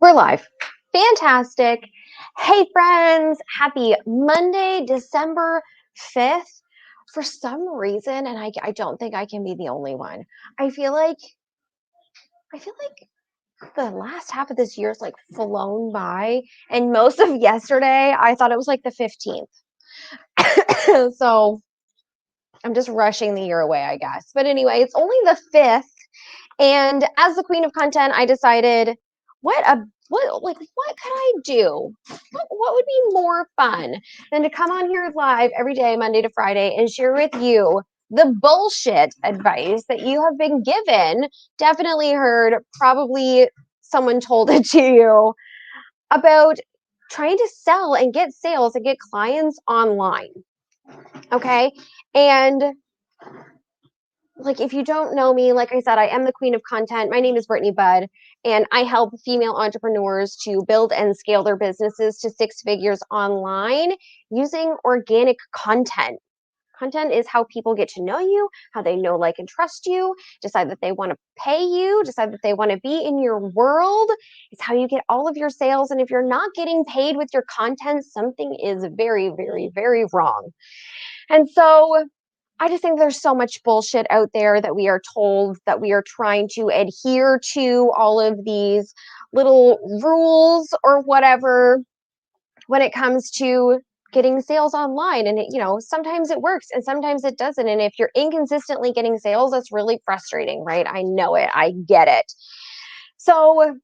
We're live. Fantastic. Hey, friends. Happy Monday, December 5th. For some reason, and I don't think I can be the only one, I feel like the last half of this year's like flown by, and most of yesterday, I thought it was like the 15th. So I'm just rushing the year away, I guess. But anyway, it's only the 5th. And as the queen of content, I decided what could I do? What would be more fun than to come on here live every day, Monday to Friday, and share with you the bullshit advice that you have been given, definitely heard, probably someone told it to you about trying to sell and get sales and get clients online. Okay. And like, if you don't know me, like I said, I am the queen of content. My name is Brittany Budd, and I help female entrepreneurs to build and scale their businesses to six figures online using organic content. Content is how people get to know you, how they know, like, and trust you, decide that they want to pay you, decide that they want to be in your world. It's how you get all of your sales. And if you're not getting paid with your content, something is very, very, very wrong. And so I just think there's so much bullshit out there that we are told, that we are trying to adhere to all of these little rules or whatever when it comes to getting sales online. And sometimes it works and sometimes it doesn't. And if you're inconsistently getting sales, that's really frustrating, right? I know it. I get it. So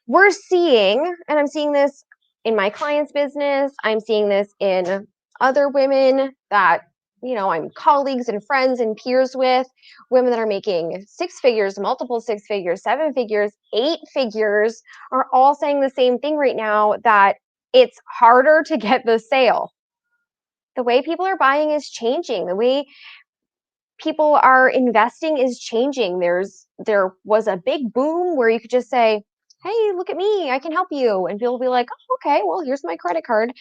we're seeing, and I'm seeing this in my client's business, I'm seeing this in other women that, I'm colleagues and friends and peers with, women that are making six figures, multiple six figures, seven figures, eight figures, are all saying the same thing right now, that it's harder to get the sale. The way people are buying is changing. The way people are investing is changing. There was a big boom where you could just say, hey, look at me, I can help you. And people will be like, oh, okay, well, here's my credit card.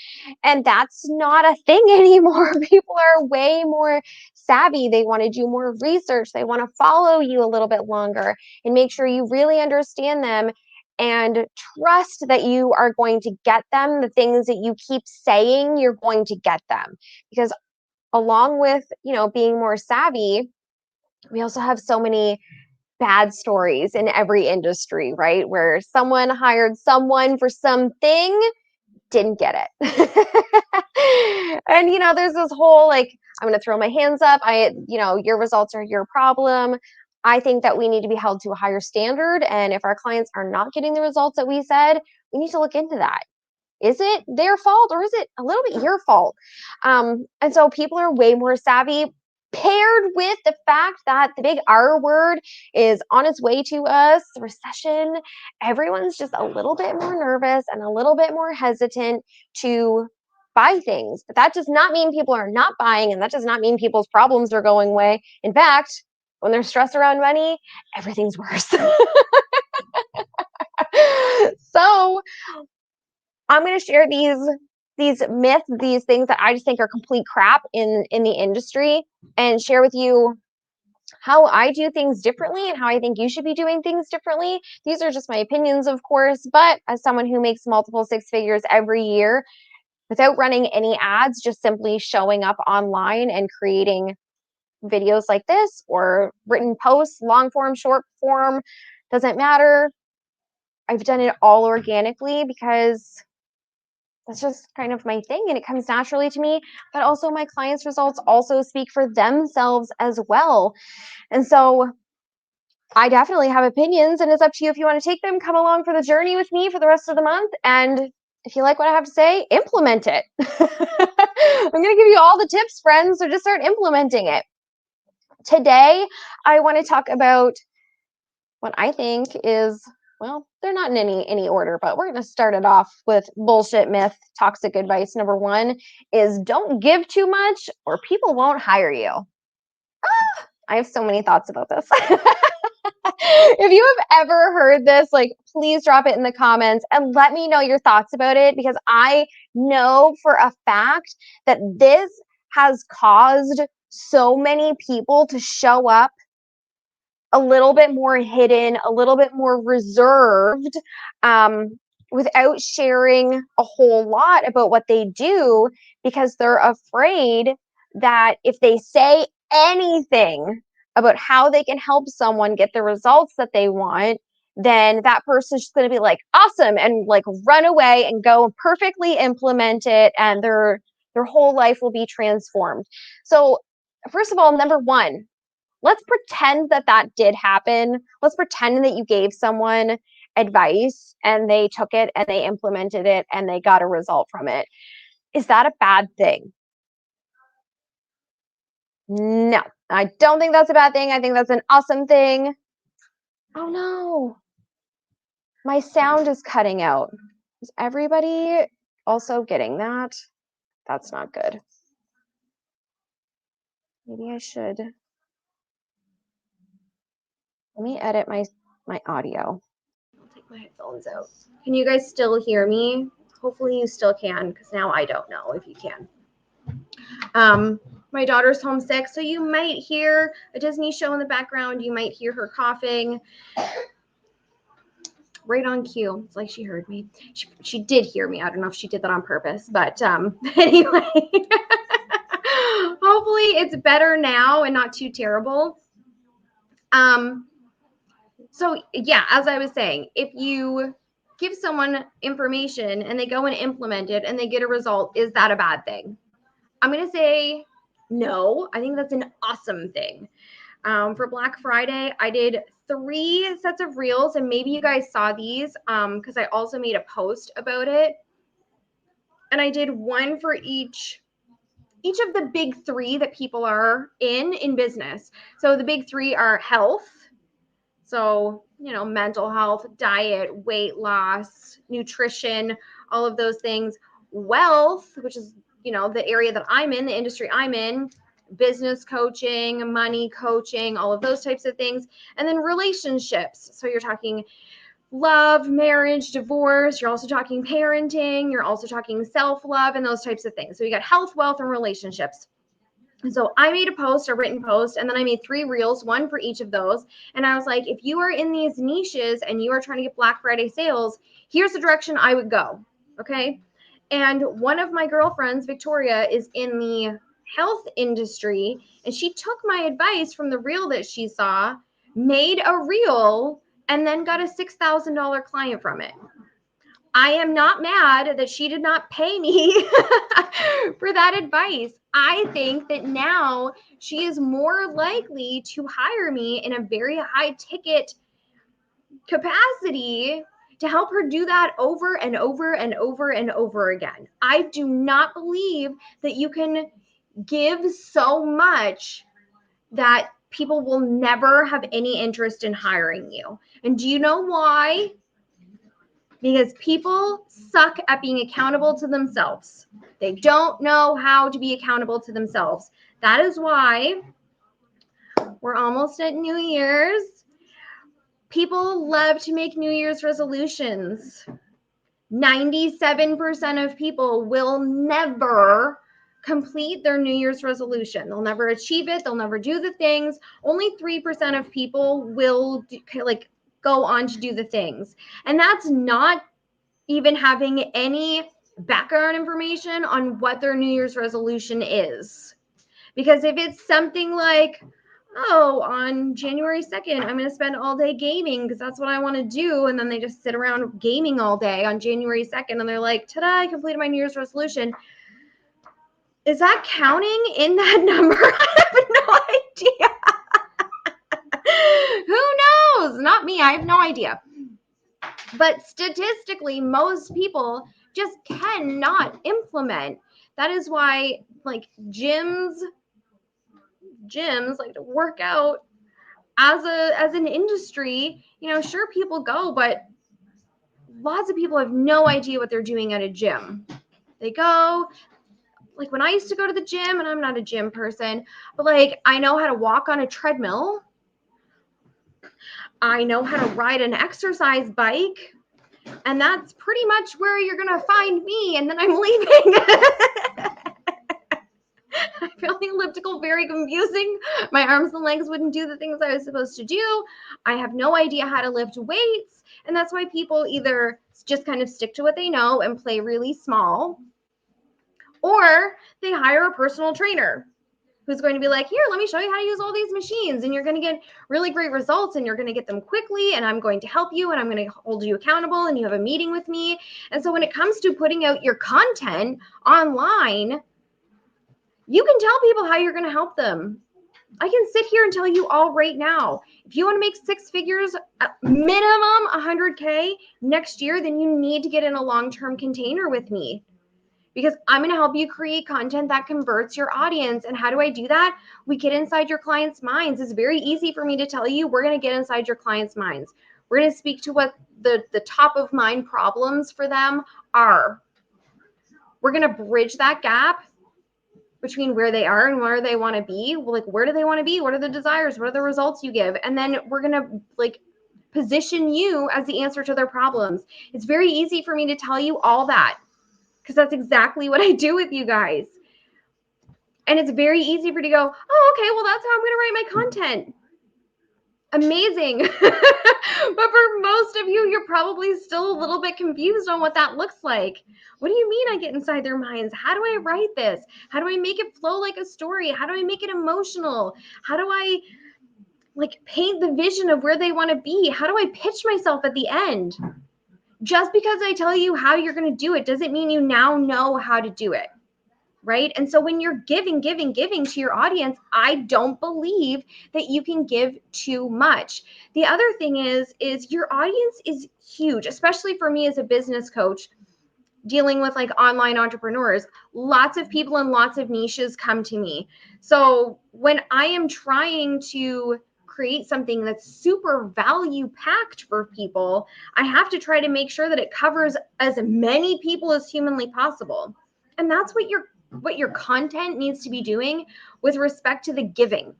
And that's not a thing anymore. People are way more savvy. They want to do more research. They want to follow you a little bit longer and make sure you really understand them and trust that you are going to get them the things that you keep saying you're going to get them. Because along with, being more savvy, we also have so many bad stories in every industry, right? Where someone hired someone for something, didn't get it. And, there's this whole, like, I'm going to throw my hands up. Your results are your problem. I think that we need to be held to a higher standard. And if our clients are not getting the results that we said, we need to look into that. Is it their fault or is it a little bit your fault? And so people are way more savvy, paired with the fact that the big R word is on its way to us, recession. Everyone's just a little bit more nervous and a little bit more hesitant to buy things. But that does not mean people are not buying, and that does not mean people's problems are going away. In fact, when they're stressed around money, everything's worse. So I'm going to share these myths, these things that I just think are complete crap in the industry, and share with you how I do things differently and how I think you should be doing things differently. These are just my opinions, of course, but as someone who makes multiple six figures every year without running any ads, just simply showing up online and creating videos like this or written posts, long form, short form, doesn't matter. I've done it all organically because that's just kind of my thing and it comes naturally to me. But also my clients' results also speak for themselves as well. And so I definitely have opinions, and it's up to you if you want to take them. Come along for the journey with me for the rest of the month. And if you like what I have to say, implement it. I'm going to give you all the tips, friends, so just start implementing it. Today, I want to talk about what I think is, well, they're not in any order, but we're going to start it off with bullshit myth, toxic advice. Number one is don't give too much or people won't hire you. I have so many thoughts about this. If you have ever heard this, like, please drop it in the comments and let me know your thoughts about it, because I know for a fact that this has caused so many people to show up a little bit more hidden, a little bit more reserved, without sharing a whole lot about what they do, because they're afraid that if they say anything about how they can help someone get the results that they want, then that person's just going to be like, awesome, and like run away and go perfectly implement it, and their whole life will be transformed. So first of all, number one, let's pretend that that did happen. Let's pretend that you gave someone advice and they took it and they implemented it and they got a result from it. Is that a bad thing? No, I don't think that's a bad thing. I think that's an awesome thing. Oh no, my sound is cutting out. Is everybody also getting that? That's not good. Maybe I should. Let me edit my audio. I'll take my headphones out. Can you guys still hear me? Hopefully you still can, because now I don't know if you can. My daughter's homesick, so you might hear a Disney show in the background. You might hear her coughing. Right on cue. It's like she heard me. She did hear me. I don't know if she did that on purpose, but anyway. Hopefully it's better now and not too terrible. So yeah, as I was saying, if you give someone information and they go and implement it and they get a result, is that a bad thing? I'm going to say no. I think that's an awesome thing. For Black Friday, I did 3 sets of reels, and maybe you guys saw these because I also made a post about it. And I did one for each of the big 3 that people are in business. So the big 3 are health. So, mental health, diet, weight loss, nutrition, all of those things. Wealth, which is, the area that I'm in, the industry I'm in, business coaching, money coaching, all of those types of things. And then relationships. So you're talking love, marriage, divorce. You're also talking parenting. You're also talking self-love and those types of things. So you got health, wealth, and relationships. And so I made a written post, and then I made 3 reels, 1 for each of those. And I was like, if you are in these niches and you are trying to get Black Friday sales, here's the direction I would go. Okay. And one of my girlfriends, Victoria, is in the health industry, and she took my advice from the reel that she saw, made a reel, and then got a $6,000 client from it. I am not mad that she did not pay me for that advice. I think that now she is more likely to hire me in a very high ticket capacity to help her do that over and over and over and over again. I do not believe that you can give so much that people will never have any interest in hiring you. And do you know why? Because people suck at being accountable to themselves. They don't know how to be accountable to themselves. That is why we're almost at New Year's. People love to make New Year's resolutions. 97% of people will never complete their New Year's resolution. They'll never achieve it. They'll never do the things. Only 3% of people will go on to do the things. And that's not even having any background information on what their New Year's resolution is. Because if it's something like, oh, on January 2nd, I'm going to spend all day gaming because that's what I want to do. And then they just sit around gaming all day on January 2nd. And they're like, ta-da, I completed my New Year's resolution. Is that counting in that number? I have no idea. Who knows? Not me. I have no idea. But statistically, most people just cannot implement. That is why, gyms like to work out as an industry. Sure, people go, but lots of people have no idea what they're doing at a gym. They go, when I used to go to the gym, and I'm not a gym person, but I know how to walk on a treadmill. I know how to ride an exercise bike. And that's pretty much where you're going to find me. And then I'm leaving. fairly elliptical, very confusing. My arms and legs wouldn't do the things I was supposed to do. I have no idea how to lift weights. And that's why people either just kind of stick to what they know and play really small, or they hire a personal trainer who's going to be like, here, let me show you how to use all these machines, and you're going to get really great results, and you're going to get them quickly, and I'm going to help you, and I'm going to hold you accountable, and you have a meeting with me. And so when it comes to putting out your content online, you can tell people how you're going to help them. I can sit here and tell you all right now, if you want to make 6 figures, minimum 100K next year, then you need to get in a long-term container with me, because I'm going to help you create content that converts your audience. And how do I do that? We get inside your clients' minds. It's very easy for me to tell you, we're going to get inside your clients' minds. We're going to speak to what the top of mind problems for them are. We're going to bridge that gap between where they are and where they want to be. Like, where do they want to be? What are the desires? What are the results you give? And then we're going to position you as the answer to their problems. It's very easy for me to tell you all that, because that's exactly what I do with you guys. And it's very easy for you to go, oh, okay, well, that's how I'm going to write my content. Amazing. But for most of you, you're probably still a little bit confused on what that looks like. What do you mean I get inside their minds? How do I write this? How do I make it flow like a story? How do I make it emotional? How do I paint the vision of where they want to be? How do I pitch myself at the end? Just because I tell you how you're going to do it doesn't mean you now know how to do it. Right? And so when you're giving to your audience, I don't believe that you can give too much. The other thing is your audience is huge, especially for me as a business coach dealing with online entrepreneurs. Lots of people in lots of niches come to me. So when I am trying to create something that's super value packed for people, I have to try to make sure that it covers as many people as humanly possible. And that's what your content needs to be doing with respect to the giving,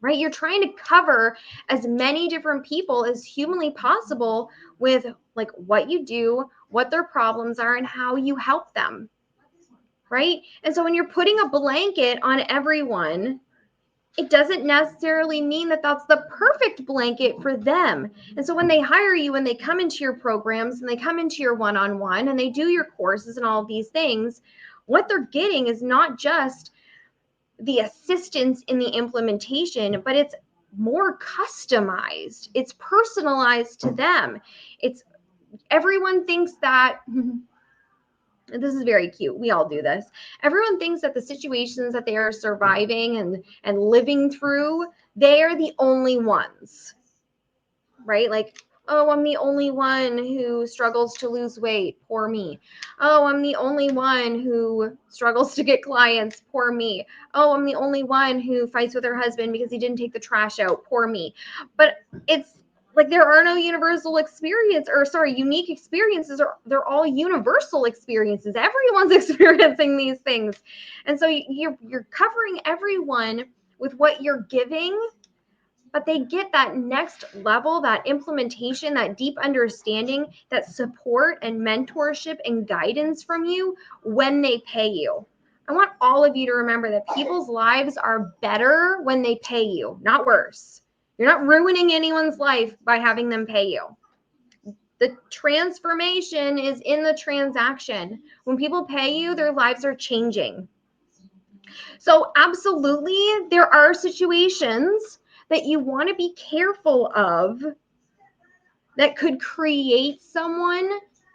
right? You're trying to cover as many different people as humanly possible with what you do, what their problems are, and how you help them, right? And so when you're putting a blanket on everyone, it doesn't necessarily mean that that's the perfect blanket for them. And so when they hire you and they come into your programs and they come into your one-on-one and they do your courses and all of these things, what they're getting is not just the assistance in the implementation, but it's more customized. It's personalized to them. Everyone thinks that, this is very cute, we all do this. Everyone thinks that the situations that they are surviving and living through, they are the only ones, right? Oh, I'm the only one who struggles to lose weight. Poor me. Oh, I'm the only one who struggles to get clients. Poor me. Oh, I'm the only one who fights with her husband because he didn't take the trash out. Poor me. But it's there are no unique experiences, or they're all universal experiences. Everyone's experiencing these things. And so you're covering everyone with what you're giving, but they get that next level, that implementation, that deep understanding, that support and mentorship and guidance from you when they pay you. I want all of you to remember that people's lives are better when they pay you, not worse. You're not ruining anyone's life by having them pay you. The transformation is in the transaction. When people pay you, their lives are changing. So absolutely, there are situations that you want to be careful of that could create someone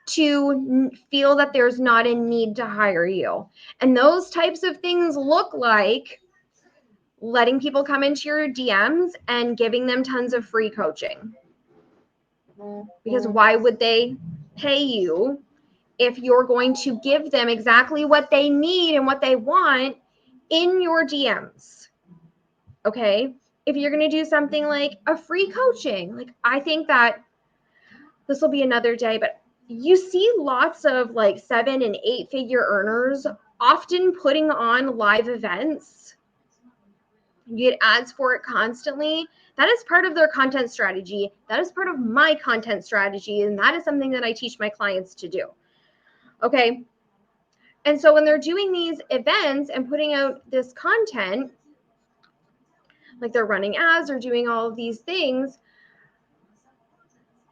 to feel that there's not a need to hire you. And those types of things look like letting people come into your DMs and giving them tons of free coaching. Because why would they pay you if you're going to give them exactly what they need and what they want in your DMs? Okay? If you're going to do something like a free coaching, I think that this will be another day, but you see lots of 7 and 8 figure earners often putting on live events. You get ads for it constantly. That is part of their content strategy. That is part of my content strategy. And that is something that I teach my clients to do. Okay. And so when they're doing these events and putting out this content, like they're running ads or doing all of these things,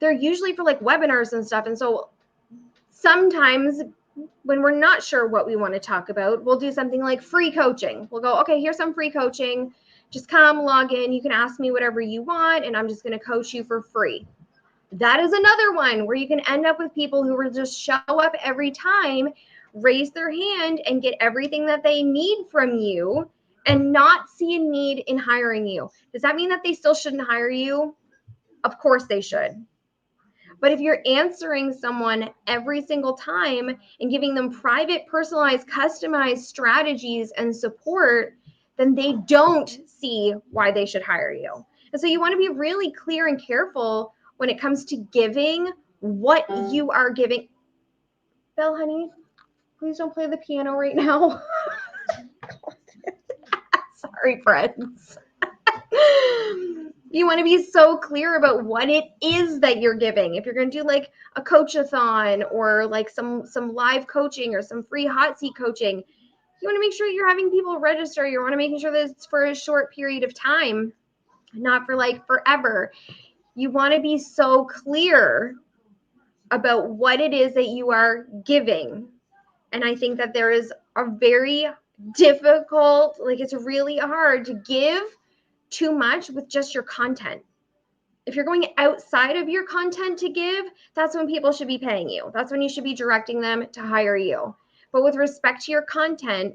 they're usually for like webinars and stuff. And so sometimes when we're not sure what we want to talk about, we'll do something like free coaching. We'll go, okay, here's some free coaching. Just come log in. You can ask me whatever you want, and I'm just going to coach you for free. That is another one where you can end up with people who will just show up every time, raise their hand, and get everything that they need from you and not see a need in hiring you. Does that mean that they still shouldn't hire you? Of course they should. But if you're answering someone every single time and giving them private, personalized, customized strategies and support, then they don't see why they should hire you. And so you want to be really clear and careful when it comes to giving what you are giving. Belle, honey, please don't play the piano right now. Sorry, friends. You want to be so clear about what it is that you're giving. If you're going to do like a coach-a-thon or like some live coaching or some free hot seat coaching, you want to make sure you're having people register. You want to make sure that it's for a short period of time, not for like forever. You want to be so clear about what it is that you are giving. And I think that there is a very difficult, like it's really hard to give too much with just your content. If you're going outside of your content to give, that's when people should be paying you. That's when you should be directing them to hire you. But with respect to your content,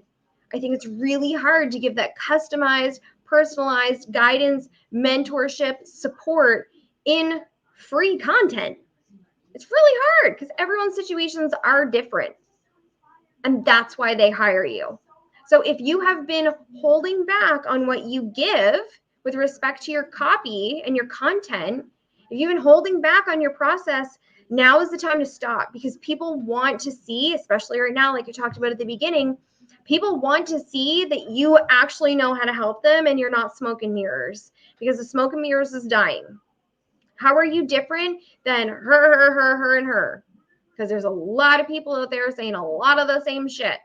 I think it's really hard to give that customized, personalized guidance, mentorship, support in free content. It's really hard because everyone's situations are different. And that's why they hire you. So if you have been holding back on what you give with respect to your copy and your content, if you've been holding back on your process, now is the time to stop, because people want to see, especially right now, like you talked about at the beginning, people want to see that you actually know how to help them and you're not smoke and mirrors, because the smoke and mirrors is dying. How are you different than her, and her? Because there's a lot of people out there saying a lot of the same shit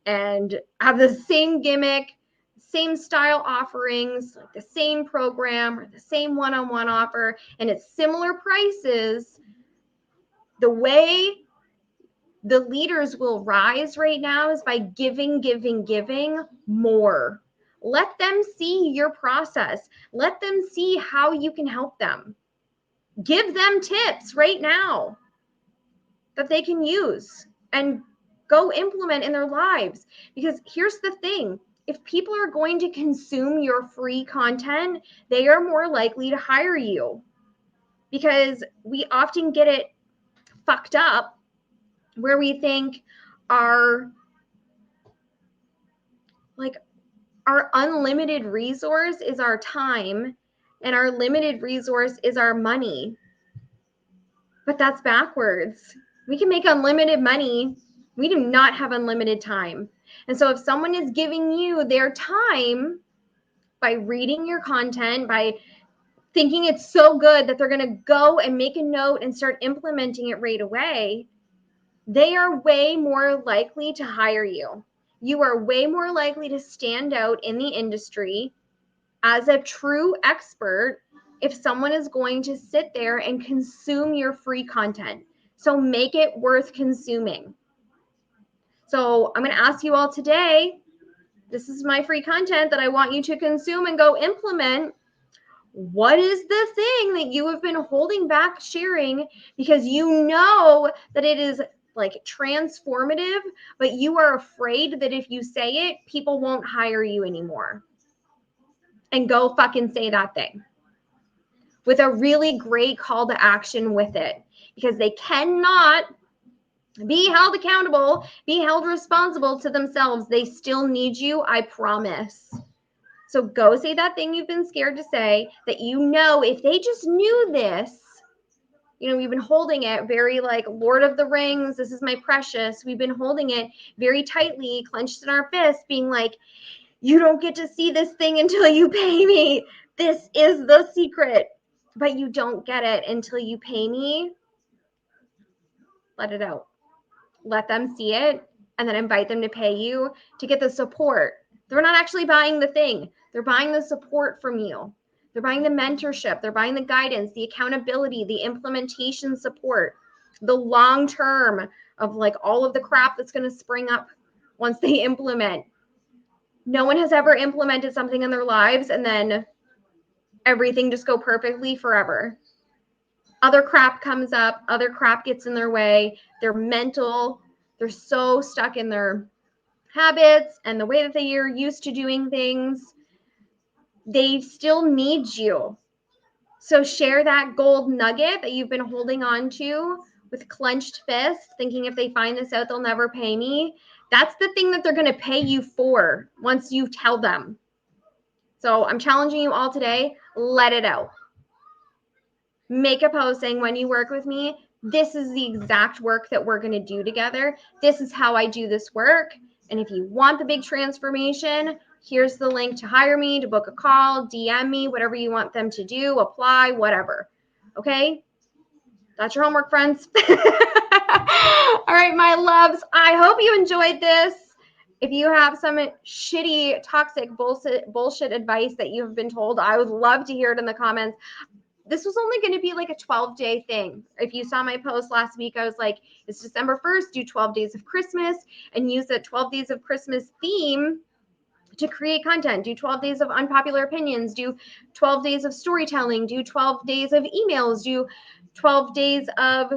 and have the same gimmick, same style offerings, like the same program or the same one-on-one offer, and it's similar prices. The way the leaders will rise right now is by giving more. Let them see your process. Let them see how you can help them. Give them tips right now that they can use and go implement in their lives. Because here's the thing, if people are going to consume your free content, they are more likely to hire you, because we often get it fucked up where we think our unlimited resource is our time and our limited resource is our money. But that's backwards. We can make unlimited money. We do not have unlimited time. And so if someone is giving you their time by reading your content, by thinking it's so good that they're going to go and make a note and start implementing it right away, they are way more likely to hire you. You are way more likely to stand out in the industry as a true expert if someone is going to sit there and consume your free content. So make it worth consuming. So I'm going to ask you all today, this is my free content that I want you to consume and go implement. What is the thing that you have been holding back sharing because you know that it is like transformative, but you are afraid that if you say it, people won't hire you anymore? And go fucking say that thing with a really great call to action with it, because they cannot be held accountable, be held responsible to themselves. They still need you, I promise. So go say that thing you've been scared to say, that you know if they just knew this, you know, we've been holding it very like Lord of the Rings, this is my precious. We've been holding it very tightly, clenched in our fists, being like, you don't get to see this thing until you pay me. This is the secret. But you don't get it until you pay me. Let it out. Let them see it and then invite them to pay you to get the support. They're not actually buying the thing. They're buying the support from you. They're buying the mentorship. They're buying the guidance, the accountability, the implementation support, the long term of like all of the crap that's going to spring up once they implement. No one has ever implemented something in their lives and then everything just go perfectly forever. Other crap comes up, other crap gets in their way. They're mental. They're so stuck in their habits and the way that they are used to doing things. They still need you. So share that gold nugget that you've been holding on to with clenched fists, thinking if they find this out, they'll never pay me. That's the thing that they're going to pay you for once you tell them. So I'm challenging you all today, let it out. Make a post saying when you work with me, this is the exact work that we're going to do together. This is how I do this work. And if you want the big transformation, here's the link to hire me, to book a call, DM me, whatever you want them to do, apply, whatever. Okay? That's your homework, friends. All right, my loves, I hope you enjoyed this. If you have some shitty, toxic bullshit advice that you've been told, I would love to hear it in the comments. This was only going to be like a 12-day thing. If you saw my post last week, I was like, it's December 1st, do 12 days of Christmas and use that 12 days of Christmas theme to create content. Do 12 days of unpopular opinions, do 12 days of storytelling, do 12 days of emails, do 12 days of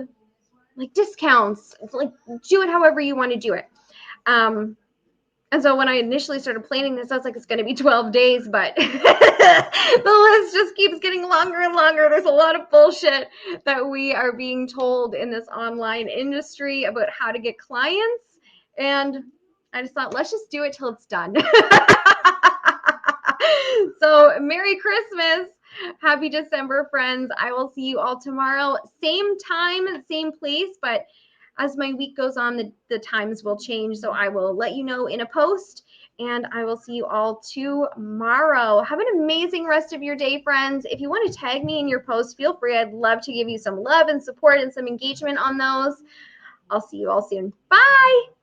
like discounts. Like do it however you want to do it. And so when I initially started planning this, I was like, it's going to be 12 days, but the list just keeps getting longer and longer. There's a lot of bullshit that we are being told in this online industry about how to get clients. And I just thought, let's just do it till it's done. So Merry Christmas. Happy December, friends. I will see you all tomorrow. Same time, same place, but as my week goes on, the times will change. So I will let you know in a post, and I will see you all tomorrow. Have an amazing rest of your day, friends. If you want to tag me in your post, feel free. I'd love to give you some love and support and some engagement on those. I'll see you all soon. Bye.